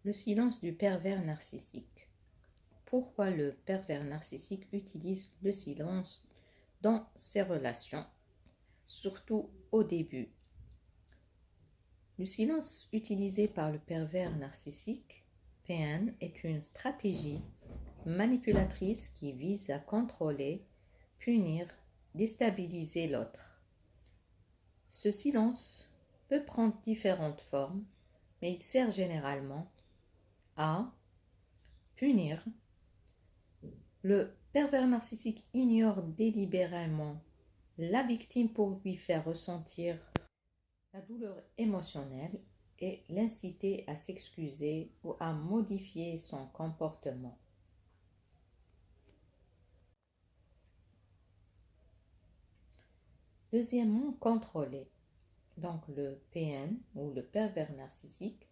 Le silence du pervers narcissique. Pourquoi le pervers narcissique utilise le silence dans ses relations, surtout au début? Le silence utilisé par le pervers narcissique, PN, est une stratégie manipulatrice qui vise à contrôler, punir, déstabiliser l'autre. Ce silence peut prendre différentes formes, mais il sert généralement à punir. Le pervers narcissique ignore délibérément la victime pour lui faire ressentir la douleur émotionnelle et l'inciter à s'excuser ou à modifier son comportement. Deuxièmement, contrôler. Donc le PN ou le pervers narcissique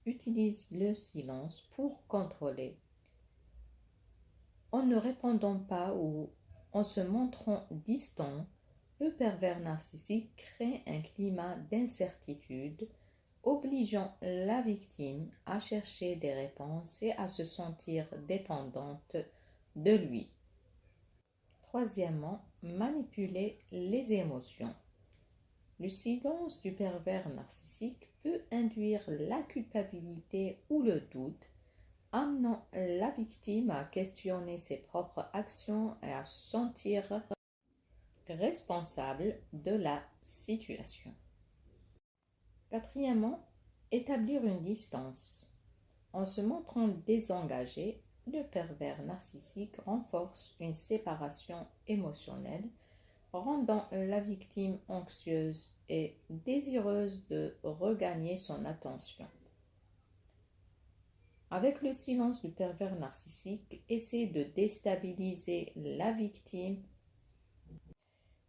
utilise le silence pour contrôler. En ne répondant pas ou en se montrant distant, le pervers narcissique crée un climat d'incertitude, obligeant la victime à chercher des réponses et à se sentir dépendante de lui. Troisièmement, manipuler les émotions. Le silence du pervers narcissique peut induire la culpabilité ou le doute, amenant la victime à questionner ses propres actions et à se sentir responsable de la situation. Quatrièmement, établir une distance. En se montrant désengagé, le pervers narcissique renforce une séparation émotionnelle, rendant la victime anxieuse et désireuse de regagner son attention. Avec le silence du pervers narcissique, essaie de déstabiliser la victime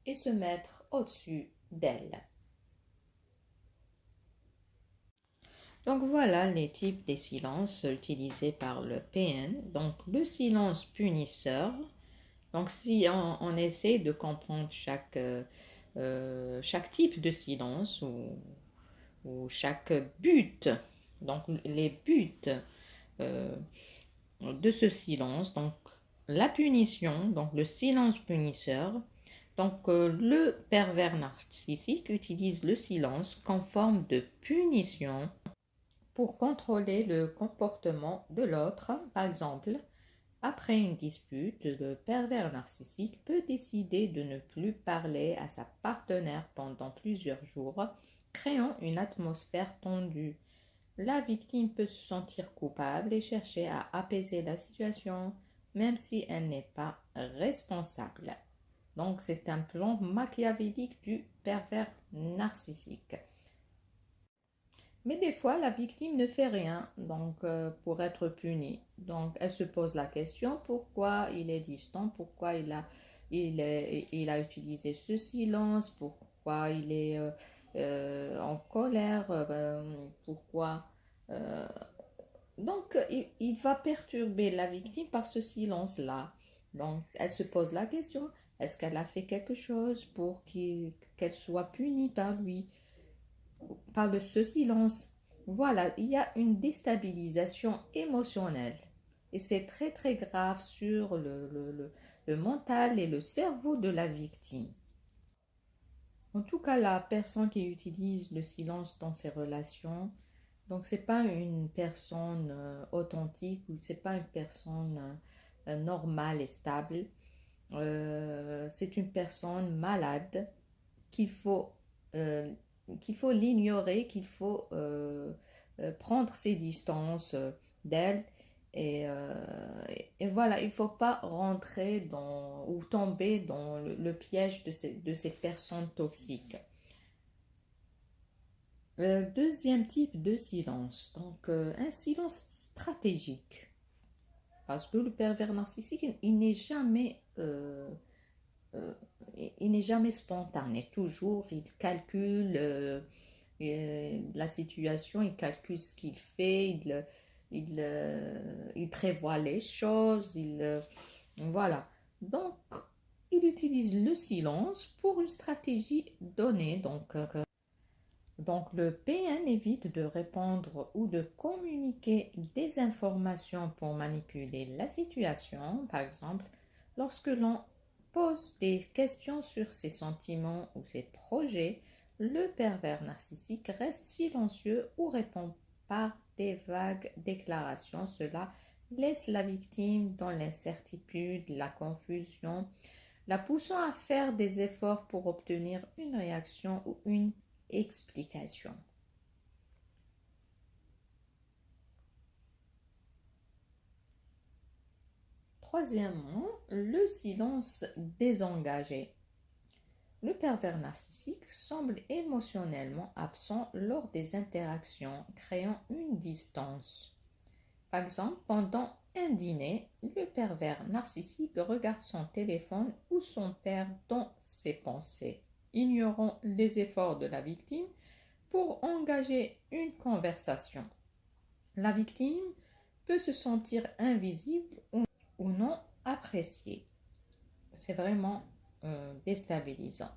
et se mettre au-dessus d'elle. Donc voilà les types des silences utilisés par le PN. Donc le silence punisseur. Donc si on essaie de comprendre chaque type de silence ou chaque but, donc les buts de ce silence, donc la punition, donc le silence punisseur. Donc le pervers narcissique utilise le silence comme forme de punition pour contrôler le comportement de l'autre. Par exemple, après une dispute, le pervers narcissique peut décider de ne plus parler à sa partenaire pendant plusieurs jours, créant une atmosphère tendue. La victime peut se sentir coupable et chercher à apaiser la situation, même si elle n'est pas responsable. Donc c'est un plan machiavélique du pervers narcissique. Mais des fois, la victime ne fait rien pour être punie. Donc, elle se pose la question pourquoi il est distant, pourquoi il a utilisé ce silence, pourquoi il est en colère, pourquoi. euh, il va perturber la victime par ce silence-là. Donc, elle se pose la question est-ce qu'elle a fait quelque chose pour qu'elle soit punie par lui? Par ce silence. Voilà, il y a une déstabilisation émotionnelle. Et c'est très très grave sur le mental et le cerveau de la victime. En tout cas, la personne qui utilise le silence dans ses relations, donc c'est pas une personne authentique ou c'est pas une personne normale et stable. C'est une personne malade qu'il faut euh, l'ignorer, qu'il faut prendre ses distances d'elle. Et voilà, il ne faut pas rentrer ou tomber dans le piège de ces personnes toxiques. Deuxième type de silence, donc un silence stratégique. Parce que le pervers narcissique, euh, il n'est jamais spontané. Toujours, il calcule la situation, il calcule ce qu'il fait, il prévoit les choses, voilà. Donc, il utilise le silence pour une stratégie donnée. Donc, Donc, le PN évite de répondre ou de communiquer des informations pour manipuler la situation. Par exemple, lorsque l'on pose des questions sur ses sentiments ou ses projets, le pervers narcissique reste silencieux ou répond par des vagues déclarations. Cela laisse la victime dans l'incertitude, la confusion, la poussant à faire des efforts pour obtenir une réaction ou une explication. Troisièmement, le silence désengagé. Le pervers narcissique semble émotionnellement absent lors des interactions, créant une distance. Par exemple, pendant un dîner, le pervers narcissique regarde son téléphone ou son père dans ses pensées, ignorant les efforts de la victime pour engager une conversation. La victime peut se sentir invisible ou non appréciée. C'est vraiment déstabilisant.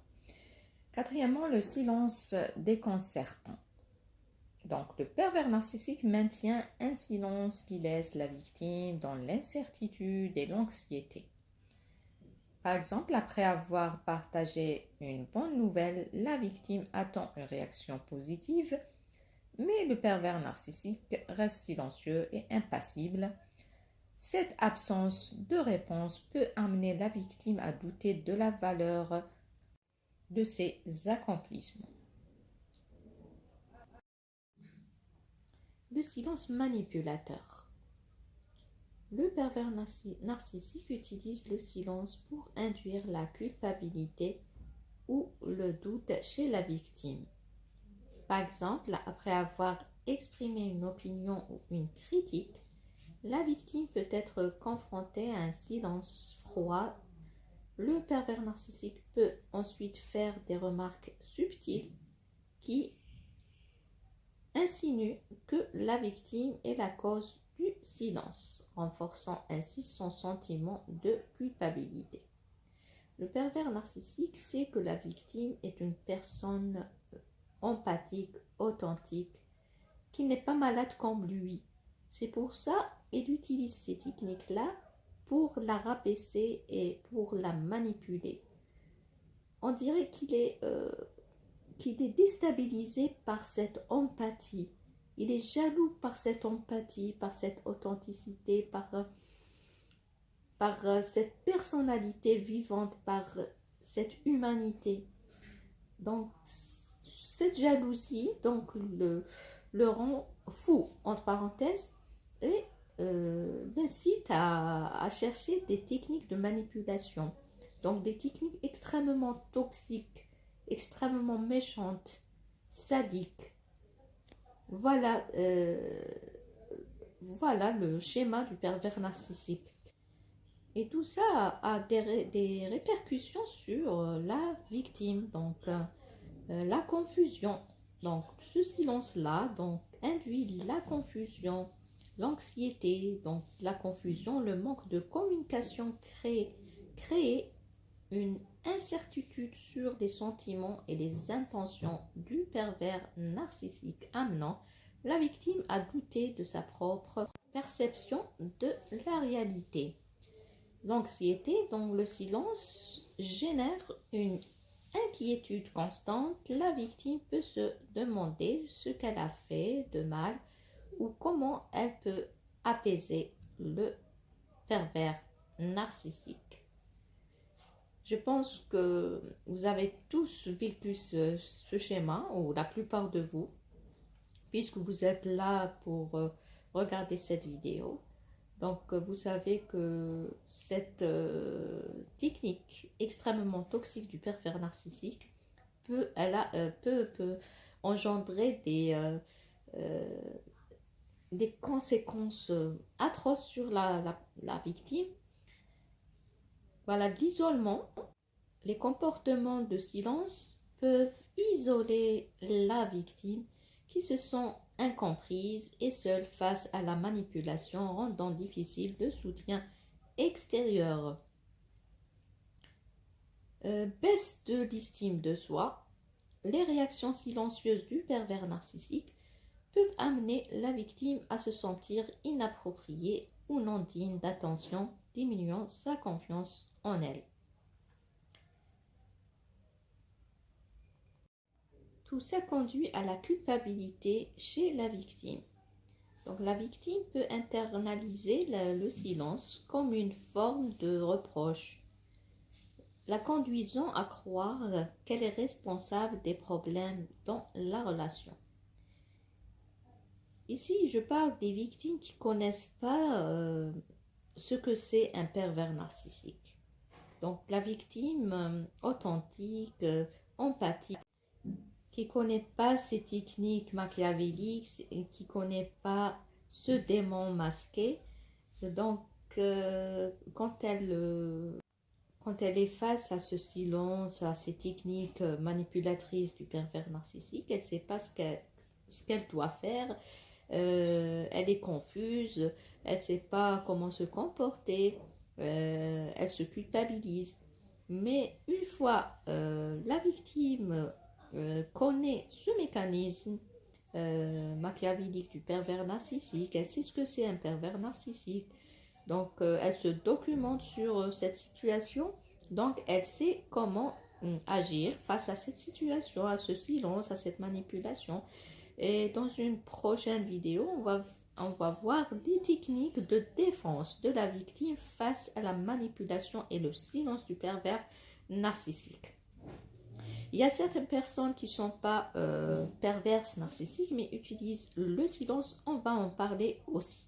Quatrièmement, le silence déconcertant. Donc, le pervers narcissique maintient un silence qui laisse la victime dans l'incertitude et l'anxiété. Par exemple, après avoir partagé une bonne nouvelle, la victime attend une réaction positive, mais le pervers narcissique reste silencieux et impassible. Cette absence de réponse peut amener la victime à douter de la valeur de ses accomplissements. Le silence manipulateur. Le pervers narcissique utilise le silence pour induire la culpabilité ou le doute chez la victime. Par exemple, après avoir exprimé une opinion ou une critique, la victime peut être confrontée à un silence froid. Le pervers narcissique peut ensuite faire des remarques subtiles qui insinuent que la victime est la cause du silence, renforçant ainsi son sentiment de culpabilité. Le pervers narcissique sait que la victime est une personne empathique, authentique, qui n'est pas malade comme lui. C'est pour ça qu'il utilise ces techniques-là pour la rabaisser et pour la manipuler. On dirait qu'il est déstabilisé par cette empathie. Il est jaloux par cette empathie, par cette authenticité, par cette personnalité vivante, par cette humanité. Donc, cette jalousie donc, le rend fou, entre parenthèses, et l'incite à chercher des techniques de manipulation. Donc, des techniques extrêmement toxiques, extrêmement méchantes, sadiques. Voilà le schéma du pervers narcissique. Et tout ça a des répercussions sur la victime, donc la confusion. Donc ce silence-là induit la confusion, l'anxiété, donc la confusion, le manque de communication crée une incertitude sur les sentiments et les intentions du pervers narcissique, amenant la victime à douter de sa propre perception de la réalité. L'anxiété, donc le silence, génère une inquiétude constante. La victime peut se demander ce qu'elle a fait de mal ou comment elle peut apaiser le pervers narcissique. Je pense que vous avez tous vécu ce schéma, ou la plupart de vous, puisque vous êtes là pour regarder cette vidéo. Donc, vous savez que cette technique extrêmement toxique du pervers narcissique peut engendrer des conséquences atroces sur la victime. Voilà, l'isolement. Les comportements de silence peuvent isoler la victime qui se sent incomprise et seule face à la manipulation, rendant difficile le soutien extérieur. Baisse de l'estime de soi. les réactions silencieuses du pervers narcissique peuvent amener la victime à se sentir inappropriée ou non digne d'attention, diminuant sa confiance en elle. Tout ça conduit à la culpabilité chez la victime. Donc la victime peut internaliser le silence comme une forme de reproche, la conduisant à croire qu'elle est responsable des problèmes dans la relation. Ici, je parle des victimes qui ne connaissent pas ce que c'est un pervers narcissique. Donc la victime authentique, empathique, qui ne connaît pas ces techniques machiavéliques, qui ne connaît pas ce démon masqué. Donc, quand elle est face à ce silence, à ces techniques manipulatrices du pervers narcissique, elle ne sait pas ce qu'elle doit faire. Elle est confuse, elle ne sait pas comment se comporter, elle se culpabilise. Mais une fois la victime connaît ce mécanisme machiavélique du pervers narcissique, elle sait ce que c'est un pervers narcissique. Donc, elle se documente sur cette situation. Donc, elle sait comment agir face à cette situation, à ce silence, à cette manipulation. Et dans une prochaine vidéo, on va voir des techniques de défense de la victime face à la manipulation et le silence du pervers narcissique. Il y a certaines personnes qui ne sont pas perverses narcissiques, mais utilisent le silence. On va en parler aussi.